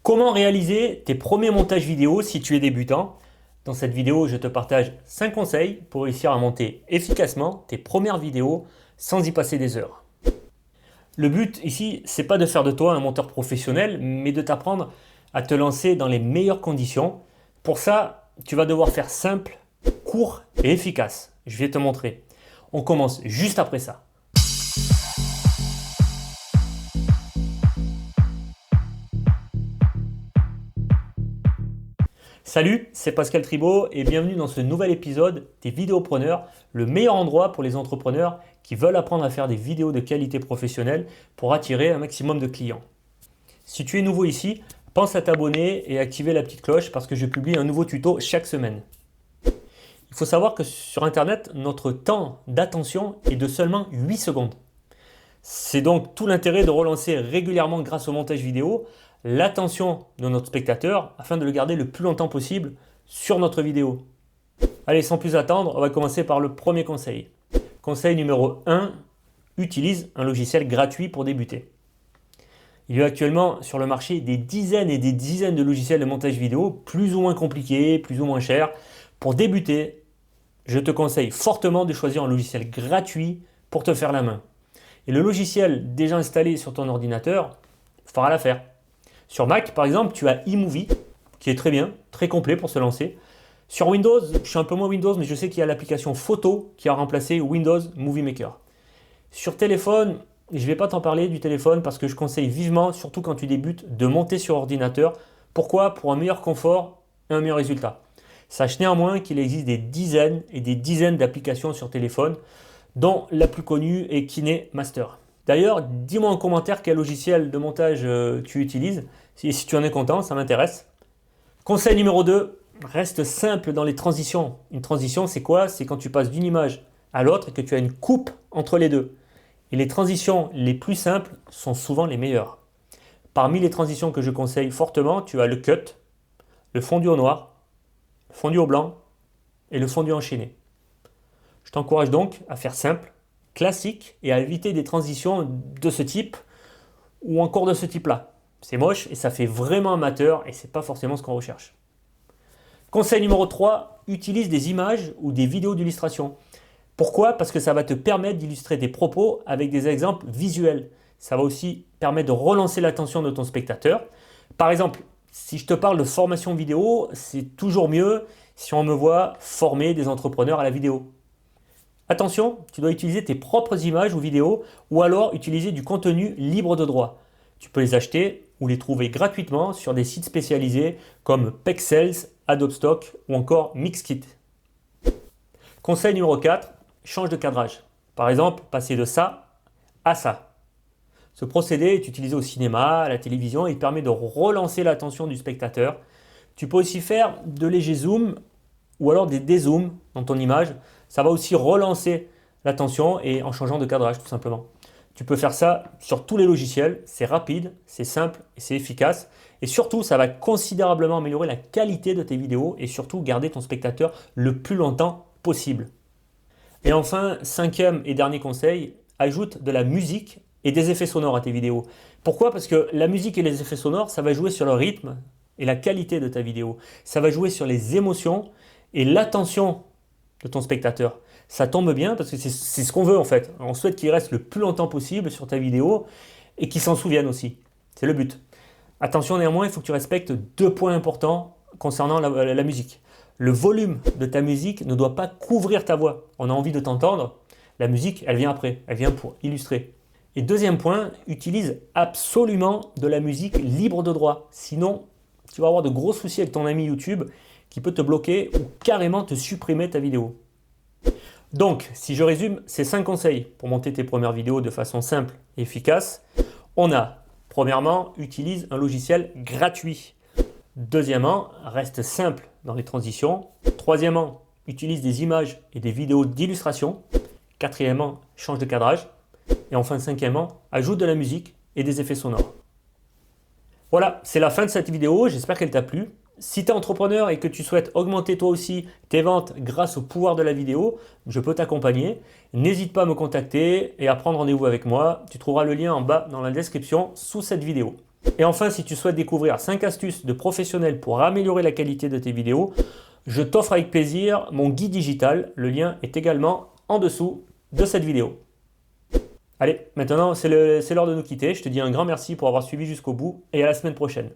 Comment réaliser tes premiers montages vidéo si tu es débutant? Dans cette vidéo, je te partage 5 conseils pour réussir à monter efficacement tes premières vidéos sans y passer des heures. Le but ici, c'est pas de faire de toi un monteur professionnel, mais de t'apprendre à te lancer dans les meilleures conditions. Pour ça, tu vas devoir faire simple, court et efficace. Je vais te montrer. On commence juste après ça. Salut, c'est Pascal Tribaud et bienvenue dans ce nouvel épisode des Vidéopreneurs, le meilleur endroit pour les entrepreneurs qui veulent apprendre à faire des vidéos de qualité professionnelle pour attirer un maximum de clients. Si tu es nouveau ici, pense à t'abonner et activer la petite cloche parce que je publie un nouveau tuto chaque semaine. Il faut savoir que sur Internet, notre temps d'attention est de seulement 8 secondes. C'est donc tout l'intérêt de relancer régulièrement grâce au montage vidéo l'attention de notre spectateur afin de le garder le plus longtemps possible sur notre vidéo. Allez, sans plus attendre, on va commencer par le premier conseil. Conseil numéro 1, utilise un logiciel gratuit pour débuter. Il y a actuellement sur le marché des dizaines et des dizaines de logiciels de montage vidéo, plus ou moins compliqués, plus ou moins chers. Pour débuter, je te conseille fortement de choisir un logiciel gratuit pour te faire la main. Et le logiciel déjà installé sur ton ordinateur fera l'affaire. Sur Mac, par exemple, tu as iMovie, qui est très bien, très complet pour se lancer. Sur Windows, je suis un peu moins Windows, mais je sais qu'il y a l'application Photo qui a remplacé Windows Movie Maker. Sur téléphone, je ne vais pas t'en parler du téléphone parce que je conseille vivement, surtout quand tu débutes, de monter sur ordinateur. Pourquoi? Pour un meilleur confort et un meilleur résultat. Sache néanmoins qu'il existe des dizaines et des dizaines d'applications sur téléphone, dont la plus connue est KineMaster. D'ailleurs, dis-moi en commentaire quel logiciel de montage tu utilises. Si tu en es content, ça m'intéresse. Conseil numéro 2, reste simple dans les transitions. Une transition, c'est quoi? C'est quand tu passes d'une image à l'autre et que tu as une coupe entre les deux. Et les transitions les plus simples sont souvent les meilleures. Parmi les transitions que je conseille fortement, tu as le cut, le fondu au noir, le fondu au blanc et le fondu enchaîné. Je t'encourage donc à faire simple, classique et à éviter des transitions de ce type ou encore de ce type-là. C'est moche et ça fait vraiment amateur et c'est pas forcément ce qu'on recherche. Conseil numéro 3, utilise des images ou des vidéos d'illustration. Pourquoi? Parce que ça va te permettre d'illustrer des propos avec des exemples visuels. Ça va aussi permettre de relancer l'attention de ton spectateur. Par exemple, si je te parle de formation vidéo, c'est toujours mieux si on me voit former des entrepreneurs à la vidéo. Attention, tu dois utiliser tes propres images ou vidéos ou alors utiliser du contenu libre de droit. Tu peux les acheter ou les trouver gratuitement sur des sites spécialisés comme Pexels, Adobe Stock ou encore Mixkit. Conseil numéro 4, change de cadrage. Par exemple, passer de ça à ça. Ce procédé est utilisé au cinéma, à la télévision et il permet de relancer l'attention du spectateur. Tu peux aussi faire de légers zooms ou alors des dézooms dans ton image. Ça va aussi relancer l'attention et en changeant de cadrage tout simplement. Tu peux faire ça sur tous les logiciels, c'est rapide, c'est simple et c'est efficace. Et surtout, ça va considérablement améliorer la qualité de tes vidéos et surtout garder ton spectateur le plus longtemps possible. Et enfin, cinquième et dernier conseil, ajoute de la musique et des effets sonores à tes vidéos. Pourquoi? Parce que la musique et les effets sonores, ça va jouer sur le rythme et la qualité de ta vidéo. Ça va jouer sur les émotions et l'attention de ton spectateur. Ça tombe bien parce que c'est ce qu'on veut en fait. On souhaite qu'il reste le plus longtemps possible sur ta vidéo et qu'il s'en souvienne aussi. C'est le but. Attention néanmoins, il faut que tu respectes 2 points importants concernant la musique. Le volume de ta musique ne doit pas couvrir ta voix. On a envie de t'entendre. La musique, elle vient après. Elle vient pour illustrer. Et deuxième point, utilise absolument de la musique libre de droit. Sinon, tu vas avoir de gros soucis avec ton ami YouTube qui peut te bloquer ou carrément te supprimer ta vidéo. Donc, si je résume ces 5 conseils pour monter tes premières vidéos de façon simple et efficace, on a, premièrement, utilise un logiciel gratuit. Deuxièmement, reste simple dans les transitions. Troisièmement, utilise des images et des vidéos d'illustration. Quatrièmement, change de cadrage. Et enfin, cinquièmement, ajoute de la musique et des effets sonores. Voilà, c'est la fin de cette vidéo. J'espère qu'elle t'a plu. Si tu es entrepreneur et que tu souhaites augmenter toi aussi tes ventes grâce au pouvoir de la vidéo, je peux t'accompagner. N'hésite pas à me contacter et à prendre rendez-vous avec moi. Tu trouveras le lien en bas dans la description sous cette vidéo. Et enfin, si tu souhaites découvrir 5 astuces de professionnels pour améliorer la qualité de tes vidéos, je t'offre avec plaisir mon guide digital. Le lien est également en dessous de cette vidéo. Allez, maintenant c'est l'heure de nous quitter. Je te dis un grand merci pour avoir suivi jusqu'au bout et à la semaine prochaine.